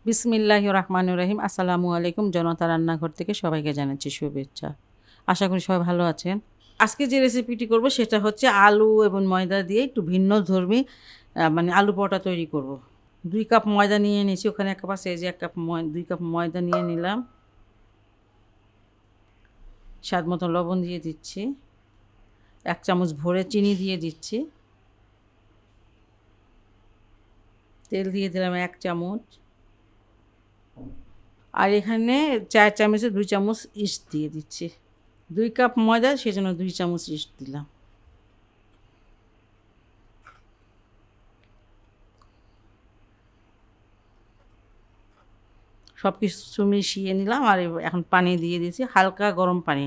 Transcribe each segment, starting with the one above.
বিসমিল্লাহির রহমানির রহিম। আসসালামু আলাইকুম। জনতা রান্নাঘর থেকে সবাইকে জানাচ্ছি শুভেচ্ছা। আশা করি সবাই ভালো আছেন। আজকে যে রেসিপিটি করব সেটা হচ্ছে আলু এবং ময়দা দিয়ে একটু ভিন্নধর্মী মানে আলু পরোটা তৈরি করব। ২ কাপ ময়দা নিয়ে নিয়েছি, ওখানে ১ কাপ আছে, এই যে ১ কাপ ২ কাপ ময়দা নিয়ে নিলাম। স্বাদ মতো লবণ দিয়ে দিচ্ছি। ১ চামচ ভরে চিনি দিয়ে দিচ্ছি। তেল দিয়ে দিলাম ১ চামচ। আর এখানে ৪ চামচে ২ চামচ ইস্ট দিয়ে দিচ্ছি। ২ কাপ ময়দা, সেজন্য ২ চামচ ইস্ট দিলাম। সব কিছু মিশিয়ে নিলাম। আর এখন পানি দিয়ে দিয়েছি, হালকা গরম পানি।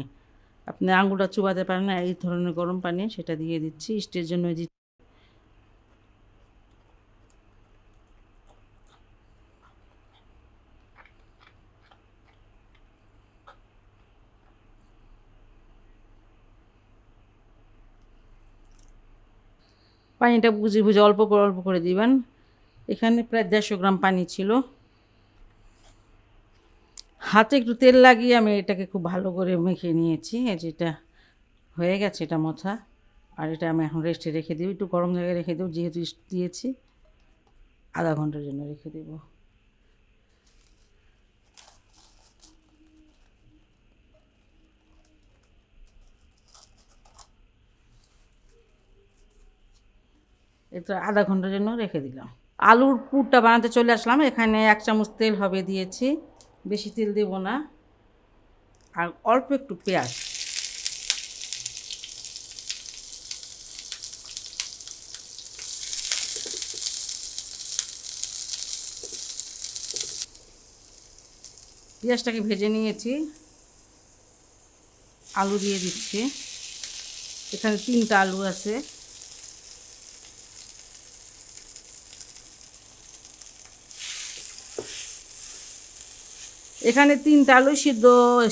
আপনি আঙুলটা চুবাতে পারেন না, এই ধরনের গরম পানি, সেটা দিয়ে দিচ্ছি। ইস্টের জন্য পানিটা বুঝে বুঝে অল্প করে অল্প করে দিবেন। এখানে প্রায় ১৫০ গ্রাম পানি ছিল। হাতে একটু তেল লাগিয়ে আমি এটাকে খুব ভালো করে মেখে নিয়েছি। এই যে এটা হয়ে গেছে, এটা মথা। আর এটা আমি এখন রেস্টে রেখে দেব, একটু গরম জায়গায় রেখে দেব, যেহেতু ইস্ট দিয়েছি। আধা ঘন্টার জন্য রেখে দেব। এটা আধা ঘন্টার জন্য রেখে দিলাম। আলুর পুরটা বানাতে চলে আসলাম। এখানে ১ চামচ তেল হবে দিয়েছি, বেশি তেল দেব না। আর অল্প একটু পেঁয়াজ। পেঁয়াজটাকে ভেজে নিয়েছি। আলু দিয়ে দিচ্ছি। এখানে ৩টা আলু আছে। এখানে ৩টা আলু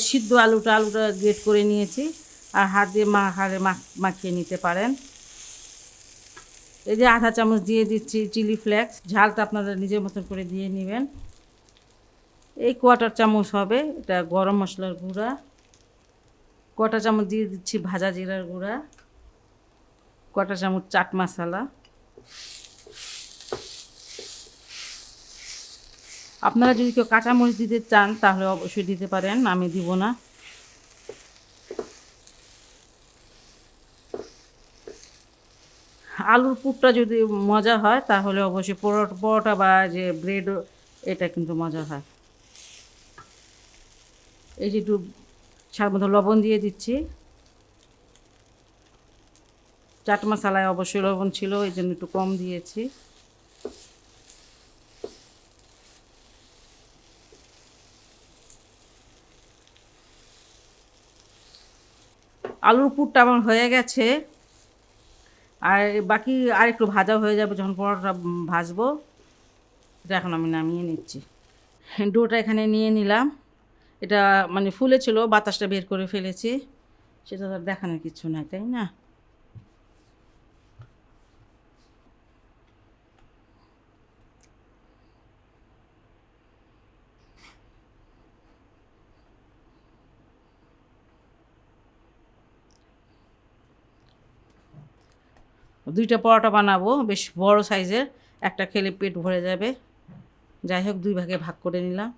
সিদ্ধ আলুটা গ্রেট করে নিয়েছি। আর হাত দিয়ে মাখিয়ে নিতে পারেন। এই যে আধা চামচ দিয়ে দিচ্ছি চিলি ফ্লেক্স। ঝালটা আপনারা নিজের মতন করে দিয়ে নেবেন। এই কোয়ার্টার চামচ হবে এটা গরম মশলার গুঁড়া। কোয়ার্টার চামচ দিয়ে দিচ্ছি ভাজা জিরার গুঁড়া। কোয়ার্টার চামচ চাট মশলা। আপনারা যদি কেউ কাঁচামরিচ দিতে চান তাহলে অবশ্যই দিতে পারেন, আমি দিব না। আলুর পুরটা যদি মজা হয় তাহলে অবশ্যই পরোটা বা যে ব্রেড, এটা কিন্তু মজা হয়। এই যে একটু স্বাদ মতো লবণ দিয়ে দিচ্ছি। চাট মশলায় অবশ্যই লবণ ছিল, এই জন্য একটু কম দিয়েছি। আলুর পুরটা আমার হয়ে গেছে। আর বাকি আর একটু ভাজা হয়ে যাবে যখন পরোটা ভাজবো। এটা এখন আমি নামিয়ে নিচ্ছি। ডোটা এখানে নিয়ে নিলাম। এটা মানে ফুলেছিল, বাতাসটা বের করে ফেলেছি। সেটা তো আর দেখানোর কিছু নাই, তাই না? দুইটা পরোটা বানাবো, বেশ বড় সাইজের। একটা খেলে পেট ভরে যাবে। যাই হোক, 2 ভাগে ভাগ করে নিলাম।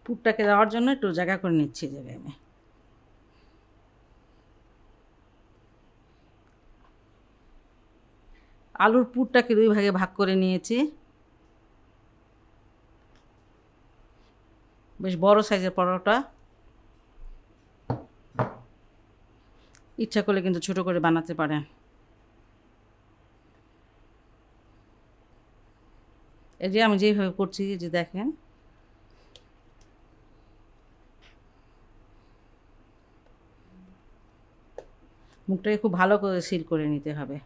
পুরটাকে দেওয়ার জন্য একটু জায়গা করে নিচ্ছি জায়গায় আমি। আলুর পুরটাকে 2 ভাগে ভাগ করে নিয়েছি। বেশ বড় সাইজের পরোটা। ইচ্ছা করলে কিন্তু ছোট করে বানাতে পারেন। এই যে আমি যেভাবে করছি, যে দেখেন। মুখটাকে খুব ভালো করে সিল করে নিতে হবে।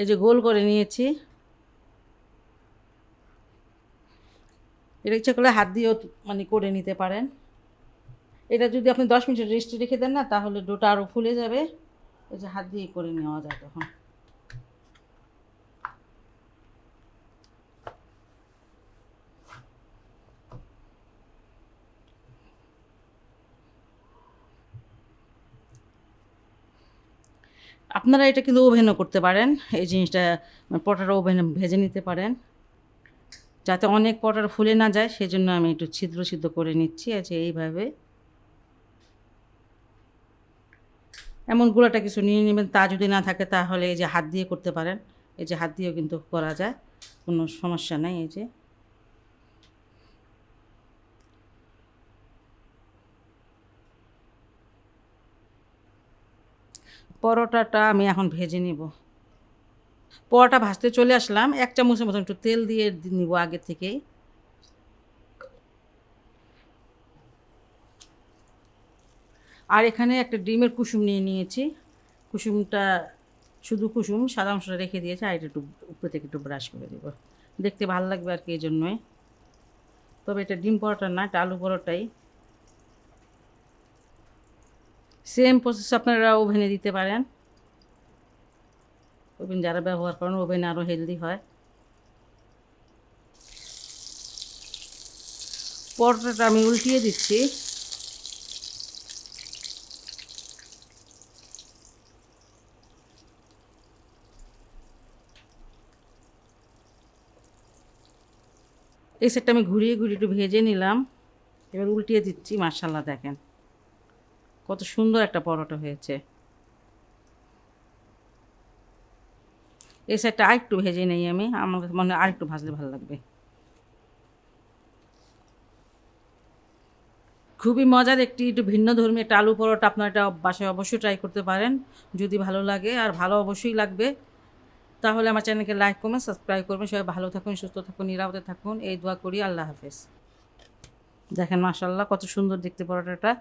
এই যে গোল করে নিয়েছি। এটা ইচ্ছা করলে হাত দিয়েও মানে করে নিতে পারেন। এটা যদি আপনি 10 মিনিট রেস্টে রেখে দেন না, তাহলে ডোটা আরও ফুলে যাবে। এই যে হাত দিয়ে করে নেওয়া যায় তখন। আপনারা এটা কিন্তু ওভেনও করতে পারেন। এই জিনিসটা পটাটা ওভেনে ভেজে নিতে পারেন, যাতে অনেক পটাটা ফুলে না যায়। সেজন্য আমি একটু ছিদ্র ছিদ্র করে নিচ্ছি। আছে এইভাবে এমন গুঁড়াটা কিছু নিয়ে নেবেন। তা যদি না থাকে তাহলে এই যে হাত দিয়ে করতে পারেন। এই যে হাত দিয়েও কিন্তু করা যায়, কোনো সমস্যা নাই। এই যে পরোটাটা আমি এখন ভেজে নিব। পরোটা ভাজতে চলে আসলাম। 1 চামচের মতন একটু তেল দিয়ে নিব আগে থেকেই। আর এখানে একটা ডিমের কুসুম নিয়ে নিয়েছি। কুসুমটা শুধু কুসুম, সাদা অংশটা রেখে দিয়েছি। আর এটা একটু উপরে থেকে একটু ব্রাশ করে দেবো, দেখতে ভালো লাগবে আর কি, এই জন্যই। তবে এটা ডিম পরোটা না, এটা আলু পরোটাই। সেম প্রসেস আপনারা ওভেনে দিতে পারেন। ওভেন যারা ব্যবহার করেন, ওভেনে আরও হেলদি হয়। পরোটাটা আমি উল্টিয়ে দিচ্ছি। এই সেটটা আমি ঘুরিয়ে ঘুরিয়ে একটু ভেজে নিলাম। এবার উল্টিয়ে দিচ্ছি। মাশাআল্লাহ, দেখেন কত সুন্দর একটা পরোটা হয়েছে। এই সাইডটা আরেকটু ভেজে নেই আমি, আমার মনে হয় আরেকটু ভাজলে ভালো লাগবে। খুবই মজার একটু ভিন্ন ধর্মী একটা আলু পরোটা। আপনারা এটা বাসায় অবশ্যই ট্রাই করতে পারেন, যদি ভালো লাগে। আর ভালো অবশ্যই লাগবে। তাহলে আমার চ্যানেলকে লাইক করবেন, সাবস্ক্রাইব করবেন। সবাই ভালো থাকুন, সুস্থ থাকুন, নিরাপদে থাকুন, এই দোয়া করি। আল্লাহ হাফেজ। দেখেন মাশাআল্লাহ কত সুন্দর দেখতে পরোটাটা।